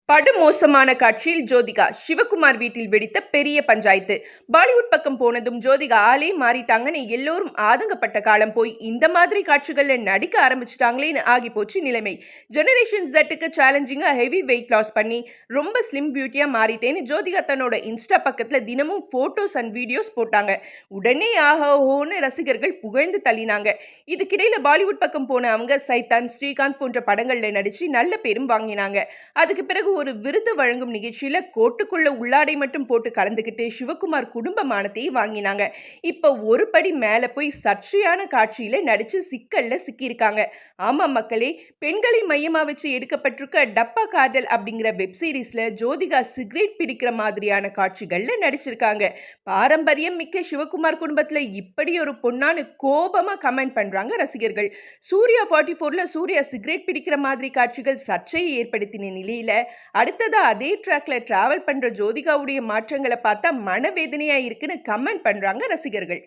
படுமோசமான காட்சியில் ஜோதிகா சிவகுமார் வீட்டில் வெடித்த பெரிய பஞ்சாயத்து. பாலிவுட் பக்கம் போனதும் ஜோதிகா ஆளே மாறிட்டாங்கன்னு எல்லோரும் ஆதங்கப்பட்ட காலம் போய் இந்த மாதிரி காட்சிகள்ல நடிக்க ஆரம்பிச்சிட்டாங்களேன்னு ஆகி போச்சு நிலைமை. ஜெனரேஷன் ஜெட்டுக்கு சேலஞ்சிங்கா ஹெவி வெயிட் லாஸ் பண்ணி ரொம்ப ஸ்லிம் பியூட்டியா மாறிட்டேன்னு ஜோதிகா தன்னோட இன்ஸ்டா பக்கத்துல தினமும் போட்டோஸ் அண்ட் வீடியோஸ் போட்டாங்க. உடனே ஆஹோன்னு ரசிகர்கள் புகழ்ந்து தள்ளினாங்க. இதுக்கிடையில பாலிவுட் பக்கம் போன அவங்க சைத்தான், ஸ்ரீகாந்த் போன்ற படங்கள்ல நடிச்சு நல்ல பேரும் வாங்கினாங்க. அதுக்கு பிறகு ஒரு விருது வழங்கும் நிகழ்ச்சியில கோட்டுக்குள்ள உள்ளாடை மட்டும் போட்டு கலந்துக்கிட்டு சிவகுமார் குடும்ப மானத்தையே வாங்கினாங்க. இப்ப ஒரு படி மேல போய் சர்ச்சையான காட்சியில நடிச்சு சிக்கல்ல சிக்கியிருக்காங்க. ஆமா மக்களே, பெண்களை மையமா வச்சு எடுக்கப்பட்டிருக்க டப்பா காதல் அப்படிங்கிற வெப் சீரிஸ்ல ஜோதிகா சிகரெட் பிடிக்கிற மாதிரியான காட்சிகள்ல நடிச்சிருக்காங்க. பாரம்பரியம் மிக்க சிவகுமார் குடும்பத்துல இப்படி ஒரு பொண்ணான்னு கோபமா கமெண்ட் பண்றாங்க ரசிகர்கள். சூர்யா 44ல சூர்யா சிகரெட் பிடிக்கிற மாதிரி காட்சிகள் சர்ச்சையை ஏற்படுத்தின நிலையில அடுத்ததா அதே ட்ராக்ல டிராவல் பண்ற ஜோதிகாவுடைய மாற்றங்களை பார்த்தா மனவேதனையா இருக்குன்னு கமெண்ட் பண்றாங்க ரசிகர்கள்.